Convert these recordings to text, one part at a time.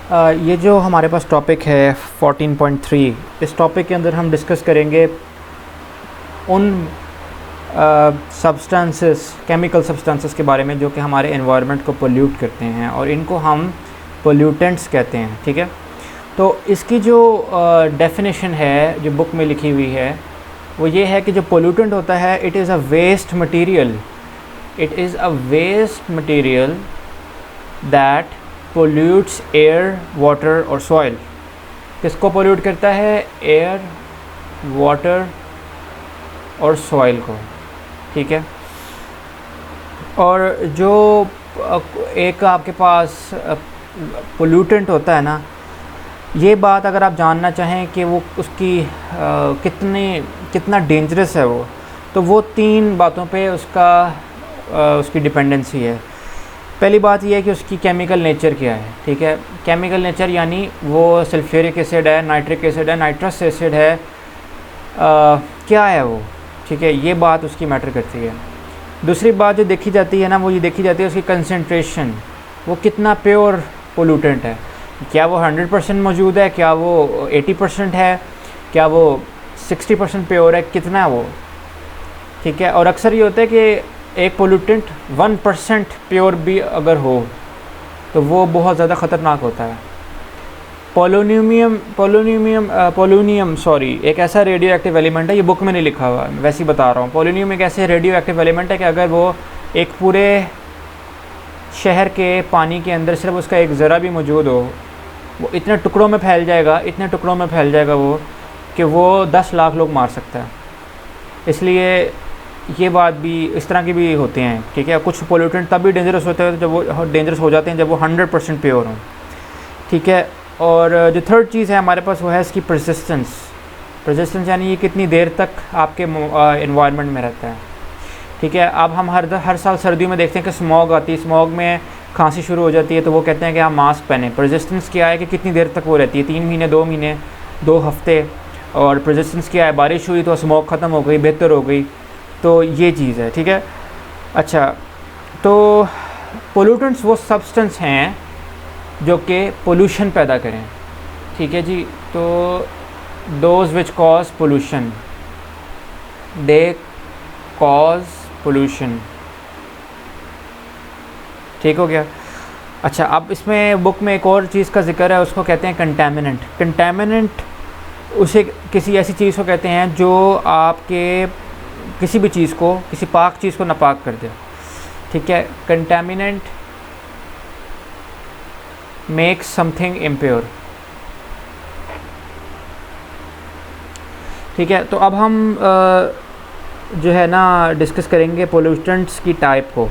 ये जो हमारे पास टॉपिक है 14.3, इस टॉपिक के अंदर हम डिस्कस करेंगे उन सब्सटेंसेस, केमिकल सब्सटेंसेस के बारे में जो कि हमारे एनवायरनमेंट को पोल्यूट करते हैं और इनको हम पोल्यूटेंट्स कहते हैं। ठीक है, तो इसकी जो डेफिनेशन है जो बुक में लिखी हुई है वो ये है कि जो पोल्यूटेंट होता है it is a waste material, it is a waste material that pollutes air, water और सॉइल। किसको पोल्यूट करता है? एयर, वाटर और सॉइल को। ठीक है, और जो एक आपके पास पोल्यूटेंट होता है ना, ये बात अगर आप जानना चाहें कि वो उसकी कितना डेंजरस है तो वो 3 बातों पे उसकी डिपेंडेंसी है। पहली बात ये है कि उसकी केमिकल नेचर क्या है। ठीक है, केमिकल नेचर यानी वो सल्फ्यूरिक एसिड है, नाइट्रिक एसिड है, नाइट्रस एसिड है, क्या है वो। ठीक है, ये बात उसकी मैटर करती है। दूसरी बात जो देखी जाती है ना, वो ये देखी जाती है उसकी कंसंट्रेशन, वो कितना प्योर पोल्यूटेंट है। क्या वो 100% मौजूद है, क्या वो 80% है, क्या वो 60% प्योर है, कितना है वो। ठीक है, और अक्सर ये होता है कि एक पोल्यूटेंट 1% प्योर भी अगर हो तो वो बहुत ज़्यादा ख़तरनाक होता है। पोलोनियम एक ऐसा रेडियो एक्टिव एलिमेंट है, ये बुक में नहीं लिखा हुआ, वैसे ही बता रहा हूँ। पोलोनियम एक ऐसे रेडियो एक्टिव एलिमेंट है कि अगर वो एक पूरे शहर के पानी के अंदर सिर्फ उसका एक ज़रा भी मौजूद हो, वो इतने टुकड़ों में फैल जाएगा वो कि वो 10 लाख लोग मार सकता है। इसलिए ये बात भी इस तरह की भी होते हैं। ठीक है, कुछ पोल्यूटेंट तब भी डेंजरस होते हैं जब वो डेंजरस हो जाते हैं जब वो 100% प्योर हों। ठीक है, और जो थर्ड चीज़ है हमारे पास वो है इसकी परसिस्टेंस यानी ये कितनी देर तक आपके एनवायरनमेंट में रहता है। ठीक है, अब हम हर साल सर्दियों में देखते हैं कि स्मॉग आती है, स्मॉग में खांसी शुरू हो जाती है, तो वो कहते हैं कि आप मास्क पहने। परसिस्टेंस क्या है कि कितनी देर तक वो रहती है, 3 महीने, 2 महीने, 2 हफ्ते। और परसिस्टेंस क्या है, बारिश हुई तो स्मॉग ख़त्म हो गई, बेहतर हो गई, तो ये चीज़ है। ठीक है, अच्छा, तो पोल्यूटेंट्स वो सब्सटेंस हैं जो कि पोल्यूशन पैदा करें। ठीक है जी, तो those which cause pollution, they cause pollution. ठीक हो गया। अच्छा, अब इसमें बुक में एक और चीज़ का जिक्र है, उसको कहते हैं कंटेमिनेंट। उसे किसी ऐसी चीज़ को कहते हैं जो आपके किसी भी चीज़ को, किसी पाक चीज़ को नापाक कर दे। ठीक है, कंटेमिनेंट मेक्स समथिंग इम्प्योर। ठीक है, तो अब हम जो है ना डिस्कस करेंगे पोल्यूटेंट्स की टाइप को।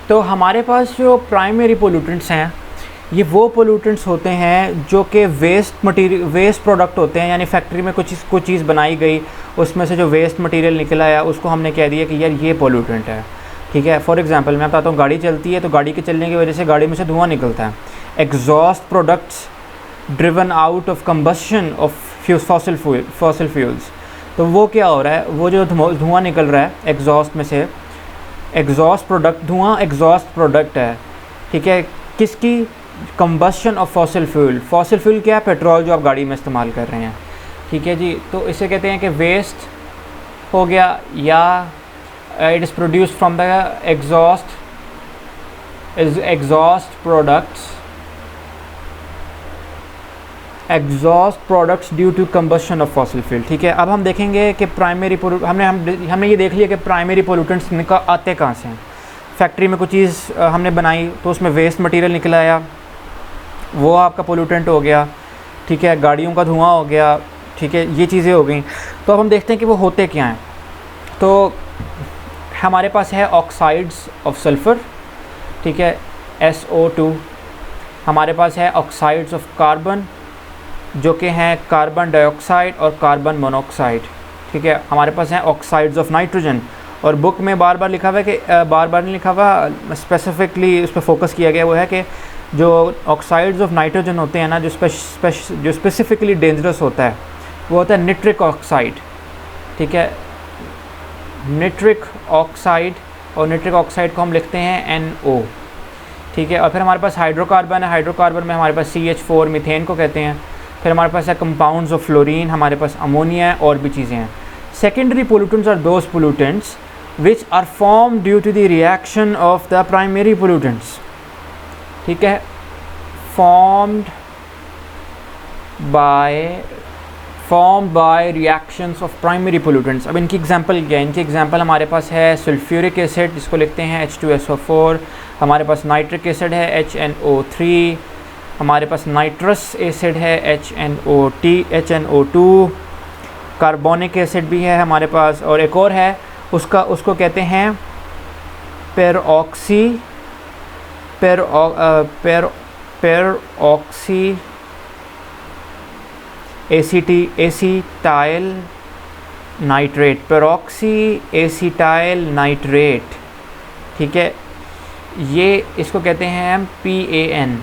तो हमारे पास जो प्राइमरी पोल्यूटेंट्स हैं, ये वो पोल्यूटेंट्स होते हैं जो कि वेस्ट प्रोडक्ट होते हैं, यानी फैक्ट्री में कुछ चीज़ बनाई गई, उसमें से जो वेस्ट मटेरियल निकला आया उसको हमने कह दिया कि यार ये पोल्यूटेंट है। ठीक है, फॉर एग्जांपल मैं बताता हूँ, गाड़ी चलती है तो गाड़ी के चलने की वजह से गाड़ी में से धुआं निकलता है, exhaust products driven out of combustion of fossil fuels. तो वो क्या हो रहा है, वो जो धुआं निकल रहा है एग्जॉस्ट में से, एग्जॉस्ट प्रोडक्ट, धुआं एग्जॉस्ट प्रोडक्ट है। ठीक है, किसकी? कंबशन ऑफ फॉसिल फ्यूल क्या है? पेट्रोल जो आप गाड़ी में इस्तेमाल कर रहे हैं। ठीक है जी, तो इसे कहते हैं कि वेस्ट हो गया, या it is produced from the exhaust products due to combustion of fossil fuel. ठीक है, अब हम देखेंगे कि प्राइमरी हमने ये देख लिया कि प्राइमरी पोल्यूटेंट्स आते कहाँ से हैं। फैक्ट्री में कुछ चीज़ हमने बनाई तो उसमें वेस्ट मटेरियल निकल आया, वो आपका पोल्यूटेंट हो गया। ठीक है, गाड़ियों का धुआं हो गया। ठीक है, ये चीज़ें हो गई। तो अब हम देखते हैं कि वो होते क्या हैं। तो हमारे पास है ऑक्साइड्स ऑफ सल्फ़र। ठीक है, SO2। हमारे पास है ऑक्साइड्स ऑफ कार्बन जो कि हैं कार्बन डाइऑक्साइड और कार्बन मोनोऑक्साइड। ठीक है, हमारे पास हैं ऑक्साइड्स ऑफ नाइट्रोजन। और बुक में बार बार लिखा हुआ है कि बार नहीं लिखा हुआ, स्पेसिफिकली उस पर फोकस किया गया, वो है कि जो ऑक्साइड्स ऑफ नाइट्रोजन होते हैं ना, जो स्पेसिफिकली डेंजरस होता है वो होता है निट्रिक ऑक्साइड। ठीक है, निट्रिक ऑक्साइड, और निट्रिक ऑक्साइड को हम लिखते हैं NO। ठीक है। और फिर हमारे पास हाइड्रोकार्बन है, हाइड्रोकार्बन में हमारे पास CH4 मीथेन को कहते हैं। फिर हमारे पास है कंपाउंड्स ऑफ फ्लोरीन, हमारे पास अमोनिया है और भी चीज़ें हैं। Secondary pollutants are those pollutants which are form due to the reaction of the primary pollutants, ठीक है, formed by reactions of primary pollutants. अब इनकी एग्जांपल क्या है? इनकी एग्जांपल हमारे पास है सल्फ्यूरिक एसिड जिसको लिखते हैं H2SO4, हमारे पास नाइट्रिक एसिड है HNO3, हमारे पास नाइट्रस एसिड है HNO2, कार्बोनिक एसिड भी है हमारे पास, और एक और है उसको कहते हैं पेरऑक्सी एसीटाइल नाइट्रेट, पेरऑक्सी एसीटाइल नाइट्रेट, ठीक है। ये इसको कहते हैं PAN,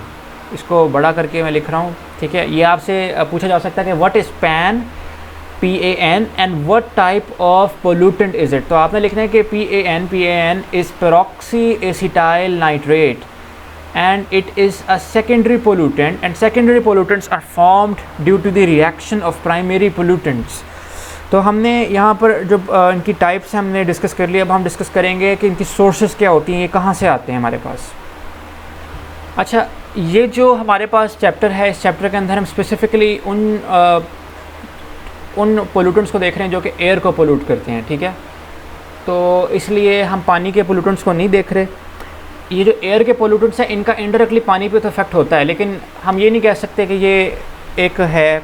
इसको बड़ा करके मैं लिख रहा हूँ, ठीक है। ये आपसे पूछा जा सकता है कि what is PAN and what type of pollutant is it. तो आपने लिखना है कि PAN is peroxy acetyl nitrate and it is a secondary pollutant and secondary pollutants are formed due to the reaction of primary pollutants। तो हमने यहाँ पर जो इनकी टाइप्स हमने डिस्कस कर लिया। अब हम डिस्कस करेंगे कि इनकी सोर्सेज क्या होती हैं, ये कहाँ से आते हैं हमारे पास। अच्छा, ये जो हमारे पास चैप्टर है, इस चैप्टर के अंदर हम स्पेसिफ़िकली उन पोल्यूटेंट्स को देख रहे हैं जो कि एयर को पोल्यूट करते हैं, ठीक है। तो इसलिए हम पानी के पोल्यूटेंट्स को नहीं देख रहे। ये जो एयर के पोल्यूटेंट्स हैं इनका इनडायरेक्टली पानी पे तो इफेक्ट होता है, लेकिन हम ये नहीं कह सकते कि ये एक है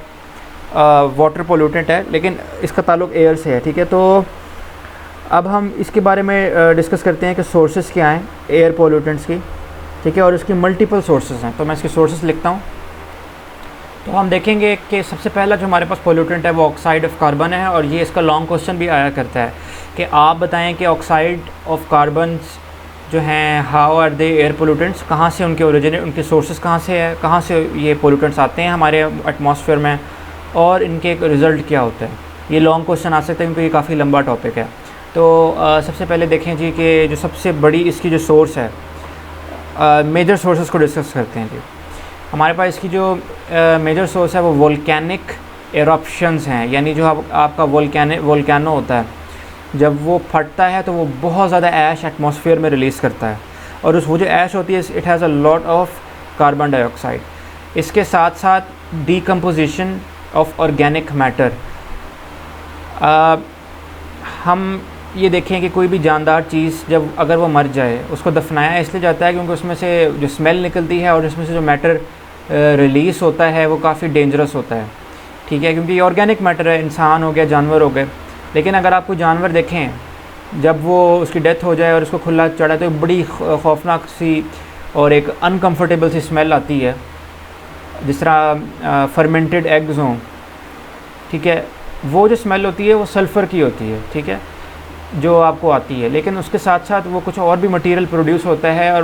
वाटर पोल्यूटेंट है, लेकिन इसका ताल्लुक एयर से है, ठीक है। तो अब हम इसके बारे में डिस्कस करते हैं कि सोर्सेज क्या हैं एयर पोल्यूटेंट्स की, ठीक है, और इसकी मल्टीपल सोर्सेज हैं। तो मैं इसके सोर्सेज लिखता हूँ। तो हम देखेंगे कि सबसे पहला जो हमारे पास पोल्यूटेंट है वो ऑक्साइड ऑफ कार्बन है, और ये इसका लॉन्ग क्वेश्चन भी आया करता है कि आप बताएं कि ऑक्साइड ऑफ कार्बन जो हैं how are they air pollutants, कहाँ से उनके ओरिजिनेट, उनके सोर्सेज कहाँ से है, कहाँ से ये पोल्यूटेंट्स आते हैं हमारे एटमॉस्फेयर में, और इनके एक रिज़ल्ट क्या होता है। ये लॉन्ग क्वेश्चन आ सकता है क्योंकि ये काफ़ी लंबा टॉपिक है। तो सबसे पहले देखें जी कि जो सबसे बड़ी इसकी जो सोर्स है, मेजर सोर्सेज को डिस्कस करते हैं जी। हमारे पास इसकी जो मेजर सोर्स है वो वोल्केनिक एरप्शंस हैं, यानी जो आपका वोल्केनो होता है, जब वो फटता है तो वो बहुत ज़्यादा ऐश एटमॉस्फेयर में रिलीज़ करता है, और वो जो ऐश होती है it has a lot of carbon dioxide. इसके साथ साथ डीकम्पोजिशन ऑफ ऑर्गेनिक मैटर। हम ये देखें कि कोई भी जानदार चीज़ जब अगर वो मर जाए उसको दफनाया इसलिए जाता है क्योंकि उसमें से जो स्मेल निकलती है और उसमें से जो मैटर रिलीज़ होता है वो काफ़ी डेंजरस होता है, ठीक है, क्योंकि ये ऑर्गेनिक मैटर है, इंसान हो गया, जानवर हो गए। लेकिन अगर आप कोई जानवर देखें जब वो उसकी डेथ हो जाए और उसको खुला चढ़ा तो बड़ी खौफनाक सी और एक अनकम्फर्टेबल सी स्मेल आती है, जिस तरह फर्मेंटेड एग्स हों, ठीक है। वो जो स्मेल होती है वो सल्फ़र की होती है, ठीक है, जो आपको आती है, लेकिन उसके साथ साथ वो कुछ और भी मटेरियल प्रोड्यूस होता है और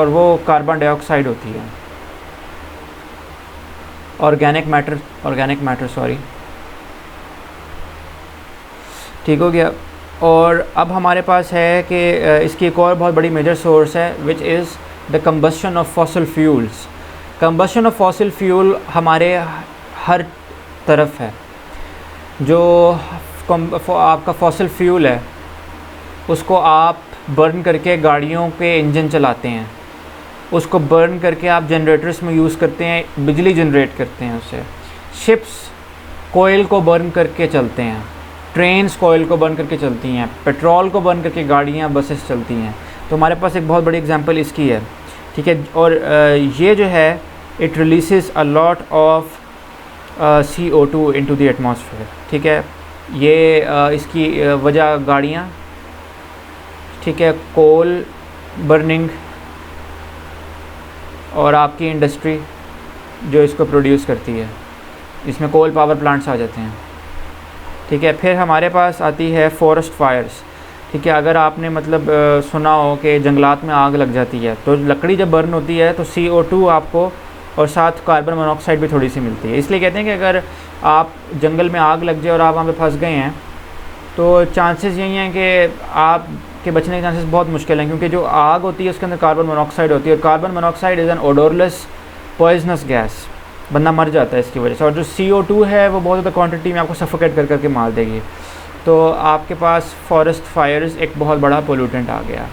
वो कार्बन डाइऑक्साइड होती है, ऑर्गेनिक मैटर सॉरी, ठीक हो गया। और अब हमारे पास है कि इसकी एक और बहुत बड़ी मेजर सोर्स है which is the combustion of fossil fuels. Combustion of fossil fuel हमारे हर तरफ है। जो आपका फॉसिल फ्यूल है उसको आप बर्न करके गाड़ियों के इंजन चलाते हैं, उसको बर्न करके आप जनरेटर्स में यूज़ करते हैं, बिजली जनरेट करते हैं उससे। शिप्स कोयल को बर्न करके चलते हैं, ट्रेन्स कोयल को बर्न करके चलती हैं, पेट्रोल को बर्न करके गाड़ियाँ बसेस चलती हैं। तो हमारे पास एक बहुत बड़ी एग्जांपल इसकी है, ठीक है। और ये जो है it releases a lot of CO2 into the atmosphere, ठीक है। ये इसकी वजह गाड़ियाँ, ठीक है, कोल बर्निंग और आपकी इंडस्ट्री जो इसको प्रोड्यूस करती है, इसमें कोल पावर प्लांट्स आ जाते हैं, ठीक है। फिर हमारे पास आती है फॉरेस्ट फायर्स, ठीक है। अगर आपने मतलब सुना हो कि जंगलात में आग लग जाती है तो लकड़ी जब बर्न होती है तो CO2 आपको और साथ कार्बन मोनोऑक्साइड भी थोड़ी सी मिलती है। इसलिए कहते हैं कि अगर आप जंगल में आग लग जाए और आप वहाँ पे फंस गए हैं तो चांसेस यही हैं कि आप के बचने के चांसेस बहुत मुश्किल हैं, क्योंकि जो आग होती है उसके अंदर कार्बन मोनोऑक्साइड होती है, और carbon monoxide is an odourless poisonous gas, बंदा मर जाता है इसकी वजह से। और जो CO2 है वो बहुत ज़्यादा क्वांटिटी में आपको सफोकेट कर करके मार देगी। तो आपके पास फॉरेस्ट फायर्स एक बहुत बड़ा पोल्यूटेंट आ गया।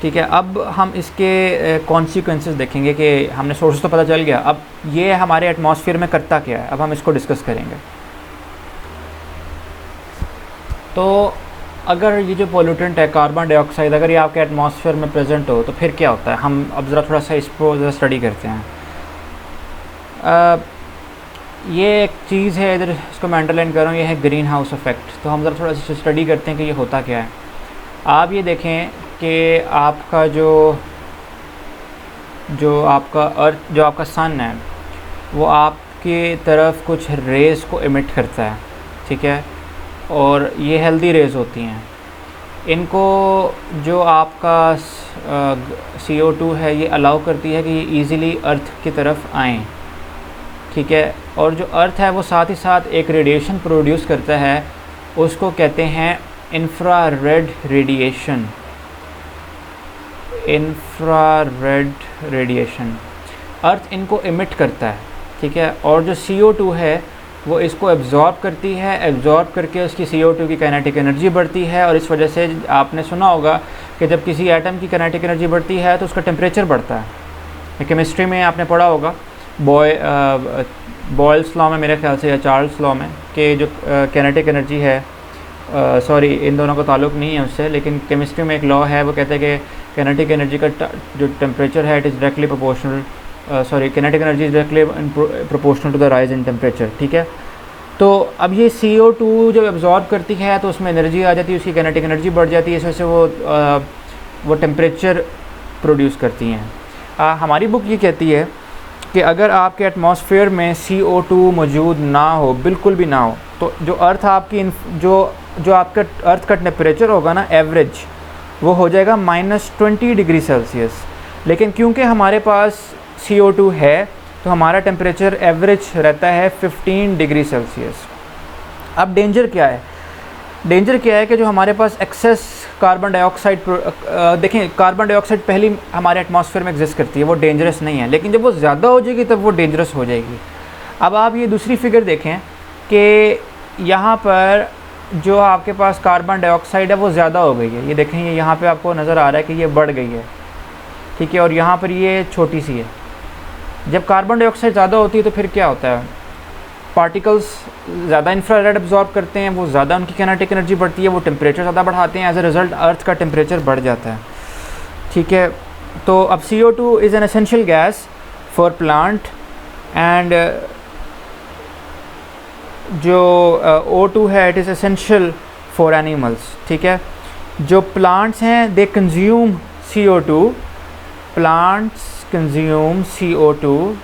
ठीक है, अब हम इसके कॉन्सिक्वेंसेस देखेंगे कि हमने सोर्सेस तो पता चल गया, अब ये हमारे एटमॉस्फेयर में करता क्या है, अब हम इसको डिस्कस करेंगे। तो अगर ये जो पोल्यूटेंट है कार्बन डाइऑक्साइड, अगर ये आपके एटमॉस्फेयर में प्रेजेंट हो तो फिर क्या होता है, हम अब ज़रा थोड़ा सा इसको ज़रा स्टडी करते हैं। ये एक चीज़ है, इधर इसको मैं अंडरलाइन कर रहा हूँ, ये है ग्रीन हाउस इफ़ेक्ट। तो हम ज़रा थोड़ा सा स्टडी करते हैं कि ये होता क्या है। आप ये देखें कि आपका जो आपका अर्थ, जो आपका सन है, वो आपकी तरफ कुछ रेज़ को इमिट करता है, ठीक है, और ये हेल्दी रेज़ होती हैं। इनको जो आपका CO2 है ये अलाउ करती है कि ये ईज़िली अर्थ की तरफ आएँ, ठीक है। और जो अर्थ है वो साथ ही साथ एक रेडिएशन प्रोड्यूस करता है, उसको कहते हैं इंफ्रारेड रेडिएशन। इंफ्रारेड रेडिएशन अर्थ इनको इमिट करता है, ठीक है। और जो CO2 है वो इसको एब्जॉर्ब करती है, एब्जॉर्ब करके उसकी CO2 की काइनेटिक एनर्जी बढ़ती है, और इस वजह से आपने सुना होगा कि जब किसी एटम की काइनेटिक एनर्जी बढ़ती है तो उसका टेम्परेचर बढ़ता है। केमिस्ट्री में आपने पढ़ा होगा, बॉयल्स लॉ में मेरे ख्याल से, या चार्ल्स लॉ में, कि जो काइनेटिक एनर्जी है, सॉरी इन दोनों का ताल्लुक़ नहीं है उससे, लेकिन केमिस्ट्री में एक लॉ है, वो कहते हैं कि काइनेटिक एनर्जी का जो टेम्परेचर है it is directly proportional, sorry kinetic energy is directly proportional to the rise in temperature, ठीक है। तो अब ये CO2 जब एब्जॉर्ब करती है तो उसमें एनर्जी आ जाती है, उसकी काइनेटिक एनर्जी बढ़ जाती है, इस वजह से वो टेम्परेचर प्रोड्यूस करती हैं। हमारी बुक ये कहती है कि अगर आपके एटमॉस्फेयर में CO2 मौजूद ना हो, बिल्कुल भी ना हो, तो जो अर्थ आपकी जो आपका अर्थ का टेम्परेचर होगा ना एवरेज, वो हो जाएगा -20 डिग्री सेल्सियस। लेकिन क्योंकि हमारे पास CO2 है तो हमारा टेम्परेचर एवरेज रहता है 15 डिग्री सेल्सियस। अब डेंजर क्या है? डेंजर क्या है कि जो हमारे पास एक्सेस कार्बन डाइऑक्साइड, देखें कार्बन डाइऑक्साइड पहली हमारे एटमॉस्फेयर में एग्जिस्ट करती है, वो डेंजरस नहीं है, लेकिन जब वो ज़्यादा हो जाएगी तब वो डेंजरस हो जाएगी। अब आप ये दूसरी फिगर देखें कि यहाँ पर जो आपके पास कार्बन डाइऑक्साइड है वो ज़्यादा हो गई है, ये देखें, ये यहाँ पे आपको नज़र आ रहा है कि ये बढ़ गई है, ठीक है, और यहाँ पर ये छोटी सी है। जब कार्बन डाइऑक्साइड ज़्यादा होती है तो फिर क्या होता है, पार्टिकल्स ज़्यादा इंफ्रारेड एब्जॉर्ब करते हैं, वो ज़्यादा उनकी काइनेटिक एनर्जी बढ़ती है, वो टेम्परेचर ज़्यादा बढ़ाते हैं, एज अ रिज़ल्ट अर्थ का टेम्परेचर बढ़ जाता है, ठीक है। तो अब CO2 is an essential gas for plant, and जो O2 है it is essential for animals, ठीक है। जो प्लांट्स हैं they consume CO2, plants consume CO2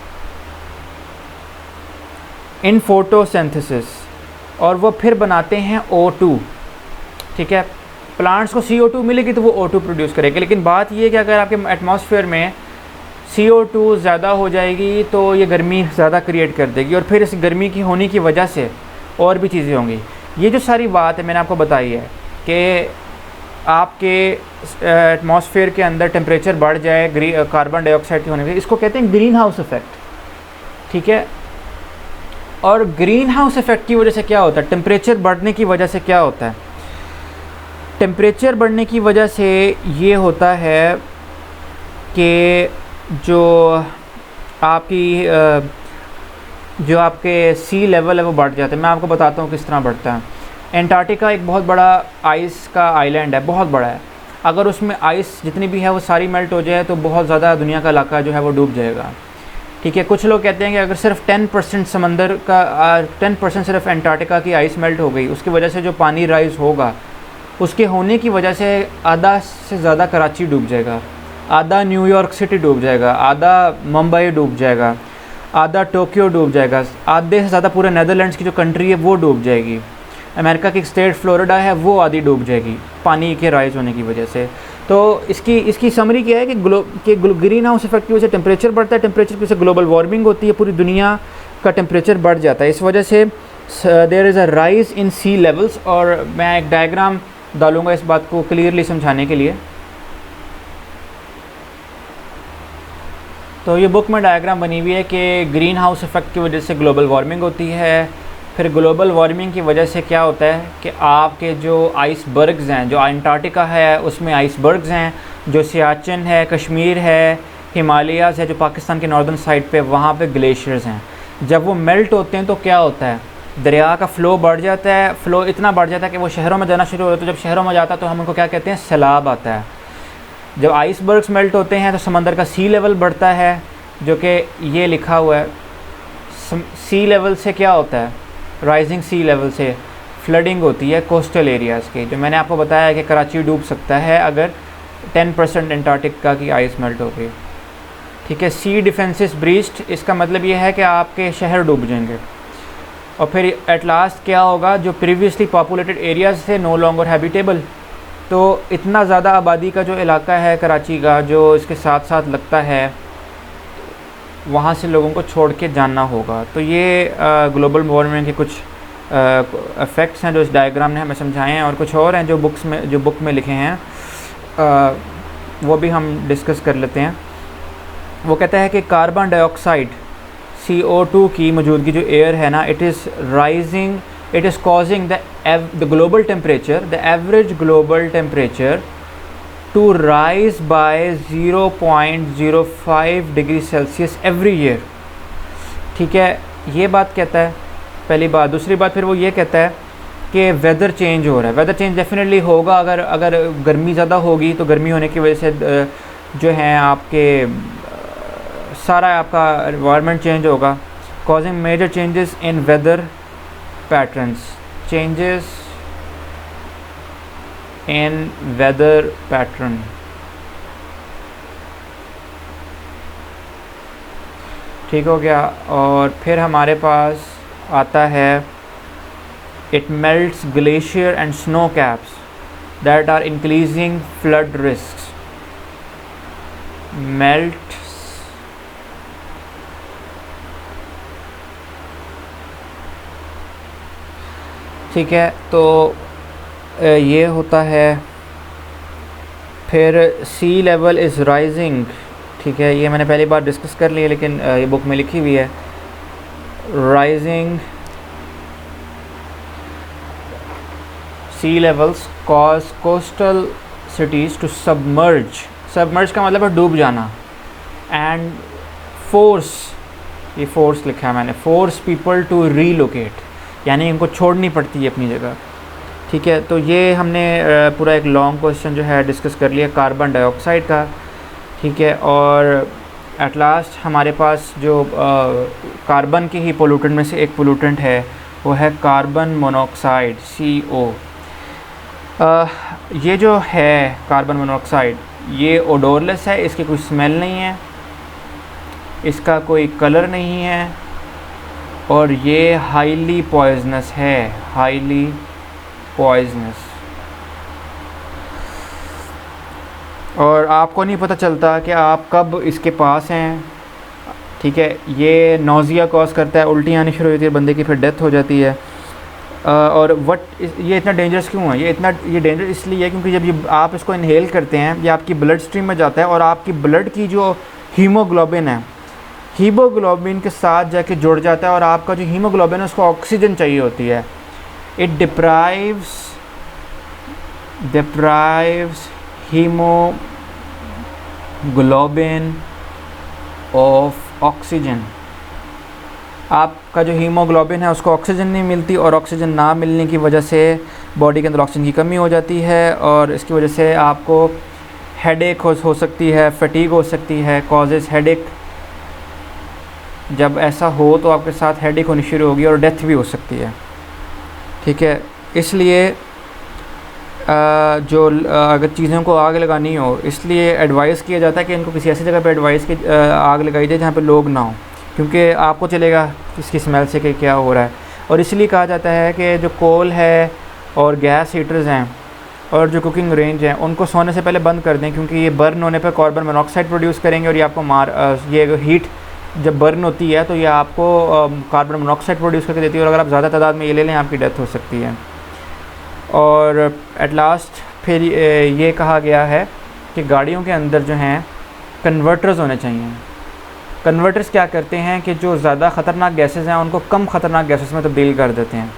in photosynthesis, और वो फिर बनाते हैं O2, ठीक है। प्लांट्स को CO2 मिलेगी तो वो O2 प्रोड्यूस करेंगे, लेकिन बात ये है कि अगर आपके एटमॉस्फेयर में CO2 ज़्यादा हो जाएगी तो ये गर्मी ज़्यादा क्रिएट कर देगी, और फिर इस गर्मी की होने की वजह से और भी चीज़ें होंगी। ये जो सारी बात है मैंने आपको बताई है कि आपके एटमॉस्फेयर के अंदर टेम्परेचर बढ़ जाए कार्बन डाइऑक्साइड के होने से, इसको कहते हैं ग्रीन हाउस इफ़ेक्ट, ठीक है। और ग्रीन हाउस इफ़ेक्ट की वजह से क्या होता है, टेम्परेचर बढ़ने की वजह से क्या होता है, टेम्परेचर बढ़ने की वजह से ये होता है कि जो आपके सी लेवल है वो बढ़ जाता है। मैं आपको बताता हूँ किस तरह बढ़ता है। एंटार्क्टिका एक बहुत बड़ा आइस का आइलैंड है, बहुत बड़ा है। अगर उसमें आइस जितनी भी है वो सारी मेल्ट हो जाए तो बहुत ज़्यादा दुनिया का इलाका जो है वो डूब जाएगा, ठीक है। कुछ लोग कहते हैं कि अगर सिर्फ 10% समंदर का 10% सिर्फ एंटार्क्टिका की आइस मेल्ट हो गई, उसकी वजह से जो पानी राइज़ होगा उसके होने की वजह से आधा से ज़्यादा कराची डूब जाएगा, आधा न्यूयॉर्क सिटी डूब जाएगा, आधा मुंबई डूब जाएगा, आधा टोक्यो डूब जाएगा, आधे से ज़्यादा पूरे नेदरलैंड्स की जो कंट्री है वो डूब जाएगी, अमेरिका की स्टेट फ्लोरिडा है वो आधी डूब जाएगी पानी के राइज होने की वजह से। तो इसकी समरी क्या है कि ग्रीन हाउस इफेक्ट की वजह से टेम्परेचर बढ़ता है, टेम्परेचर की वजह से ग्लोबल वार्मिंग होती है, पूरी दुनिया का टेम्परेचर बढ़ जाता है। इस वजह से there is a rise in sea levels. और मैं एक डायग्राम डालूँगा इस बात को क्लियरली समझाने के लिए। तो ये बुक में डायग्राम बनी हुई है कि ग्रीन हाउस इफ़ेक्ट की वजह से ग्लोबल वार्मिंग होती है। फिर ग्लोबल वार्मिंग की वजह से क्या होता है कि आपके जो आइसबर्ग्स हैं, जो अंटार्कटिका है उसमें आइसबर्ग्स हैं, जो सियाचिन है, कश्मीर है, हिमालयाज़ है जो पाकिस्तान के नॉर्दर्न साइड पे, वहाँ पे ग्लेशियर्स हैं। जब वो मेल्ट होते हैं तो क्या होता है, दरिया का फ़्लो बढ़ जाता है। फ़्लो इतना बढ़ जाता है कि वो शहरों में जाना शुरू होता है। तो जब शहरों में जाता है तो हम उनको क्या कहते हैं, सैलाब आता है। जब आइसबर्ग्स मेल्ट होते हैं तो समंदर का सी लेवल बढ़ता है, जो कि ये लिखा हुआ है। सी लेवल से क्या होता है, राइजिंग सी लेवल से फ्लडिंग होती है कोस्टल एरियाज़ की। जो मैंने आपको बताया है कि कराची डूब सकता है अगर 10% अंटार्कटिका की आइस मेल्ट हो गई। ठीक है, सी डिफेंसेस ब्रीच्ड, इसका मतलब ये है कि आपके शहर डूब जाएंगे। और फिर एट लास्ट क्या होगा, जो प्रीवियसली पॉपुलेटेड एरियाज़ थे नो लॉन्गर हैबिटेबल। तो इतना ज़्यादा आबादी का जो इलाका है कराची का, जो इसके साथ साथ लगता है, वहाँ से लोगों को छोड़ के जाना होगा। तो ये ग्लोबल वार्मिंग के कुछ इफ़ेक्ट्स हैं जो इस डायग्राम ने हमें समझाए हैं, और कुछ और हैं जो बुक में लिखे हैं, वो भी हम डिस्कस कर लेते हैं। वो कहता है कि कार्बन डाइऑक्साइड CO2 की मौजूदगी जो एयर है ना, it is rising, it is causing the global temperature, the average global temperature to rise by 0.05 degree Celsius every year. ठीक है, ये बात कहता है पहली बात। दूसरी बात फिर वो ये कहता है कि वेदर चेंज हो रहा है। वेदर चेंज डेफिनेटली होगा, अगर गर्मी ज़्यादा होगी तो गर्मी होने की वजह से जो है आपके सारा आपका एनवायरनमेंट चेंज होगा। Causing major changes in weather patterns, changes in weather pattern. ठीक हो गया। और फिर हमारे पास आता है it melts glacier and snow caps that are increasing flood risks. Melt ठीक है, तो ये होता है। फिर सी लेवल इज़ राइजिंग। ठीक है, ये मैंने पहली बार डिस्कस कर लिया, लेकिन ये बुक में लिखी हुई है। Rising sea levels cause coastal cities to submerge. Submerge का मतलब है डूब जाना। एंड फोर्स, ये फोर्स लिखा है मैंने, फोर्स पीपल टू रीलोकेट, यानी इनको छोड़नी पड़ती है अपनी जगह। ठीक है, तो ये हमने पूरा एक लॉन्ग क्वेश्चन जो है डिस्कस कर लिया कार्बन डाइऑक्साइड का। ठीक है, और एट लास्ट हमारे पास जो कार्बन के ही पोल्यूटेंट में से एक पोल्यूटेंट है वो है कार्बन मोनोऑक्साइड, CO। ये जो है कार्बन मोनोऑक्साइड, ये ओडोरलेस है, इसकी कोई स्मेल नहीं है, इसका कोई कलर नहीं है, और ये हाईली पॉइजनस है, हाईली पॉइजनस। और आपको नहीं पता चलता कि आप कब इसके पास हैं। ठीक है, ये नोज़िया कॉज करता है, उल्टी आनी शुरू होती है बंदे की, फिर डेथ हो जाती है। और ये इतना डेंजरस क्यों है, ये डेंजर इसलिए है क्योंकि जब ये आप इसको इनहेल करते हैं, ये आपकी ब्लड स्ट्रीम में जाता है और आपकी ब्लड की जो हीमोग्लोबिन है, हीमोग्लोबिन के साथ जाके जुड़ जाता है, और आपका जो हीमोग्लोबिन है उसको ऑक्सीजन चाहिए होती है। It deprives haemoglobin of oxygen. आपका जो हीमोग्लोबिन है उसको ऑक्सीजन नहीं मिलती, और ऑक्सीजन ना मिलने की वजह से बॉडी के अंदर ऑक्सीजन की कमी हो जाती है, और इसकी वजह से आपको हेडेक हो सकती है, फटीग हो सकती है, कॉजेज़ हेडेक। जब ऐसा हो तो आपके साथ हेडेक होनी शुरू होगी और डेथ भी हो सकती है। ठीक है, इसलिए अगर चीज़ों को आग लगानी हो, इसलिए एडवाइस किया जाता है कि इनको किसी ऐसी जगह पे आग लगाई जाए जहाँ पे लोग ना हो, क्योंकि आपको चलेगा इसकी स्मेल से कि क्या हो रहा है। और इसलिए कहा जाता है कि जो कोल है और गैस हीटर्स हैं और जो कुकिंग रेंज हैं, उनको सोने से पहले बंद कर दें, क्योंकि ये बर्न होने पर कार्बन मोनोऑक्साइड प्रोड्यूस करेंगे, और ये आपको ये हीट जब बर्न होती है तो ये आपको कार्बन मोनोऑक्साइड प्रोड्यूस करके देती है, और अगर आप ज़्यादा तादाद में ये ले लें आपकी डेथ हो सकती है। और एट लास्ट फिर ये कहा गया है कि गाड़ियों के अंदर जो हैं कन्वर्टर्स होने चाहिए। कन्वर्टर्स क्या करते हैं कि जो ज़्यादा ख़तरनाक गैसेस हैं उनको कम ख़तरनाक गैसेस में तब्दील कर देते हैं।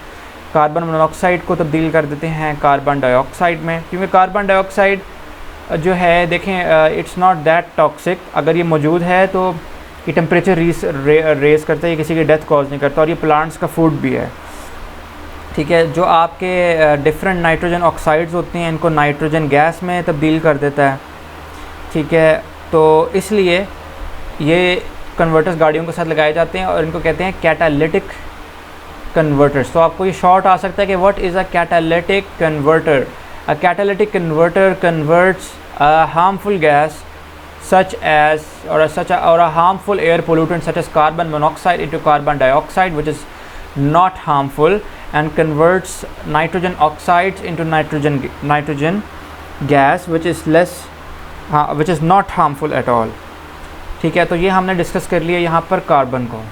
कार्बन मोनोऑक्साइड को तब्दील कर देते हैं कार्बन डाइऑक्साइड में, क्योंकि कार्बन डाइऑक्साइड जो है देखें इट्स नॉट दैट टॉक्सिक। अगर ये मौजूद है तो ये टेम्परेचर रेज़ करता है, ये किसी की डेथ कॉज नहीं करता और ये प्लांट्स का फूड भी है। ठीक है, जो आपके डिफरेंट नाइट्रोजन ऑक्साइड्स होते हैं इनको नाइट्रोजन गैस में तब्दील कर देता है। ठीक है, तो इसलिए ये कन्वर्टर्स गाड़ियों के साथ लगाए जाते हैं और इनको कहते हैं कैटालिटिक कन्वर्टर्स। तो आपको ये शॉर्ट आ सकता है कि what is a catalytic converter. A catalytic converter converts a harmful gas such as or a harmful air pollutant such as carbon monoxide into carbon dioxide, which is not harmful, and converts nitrogen oxides into nitrogen gas, which is not harmful at all। ठीक है, तो ये हमने discuss कर लिया यहाँ पर carbon को।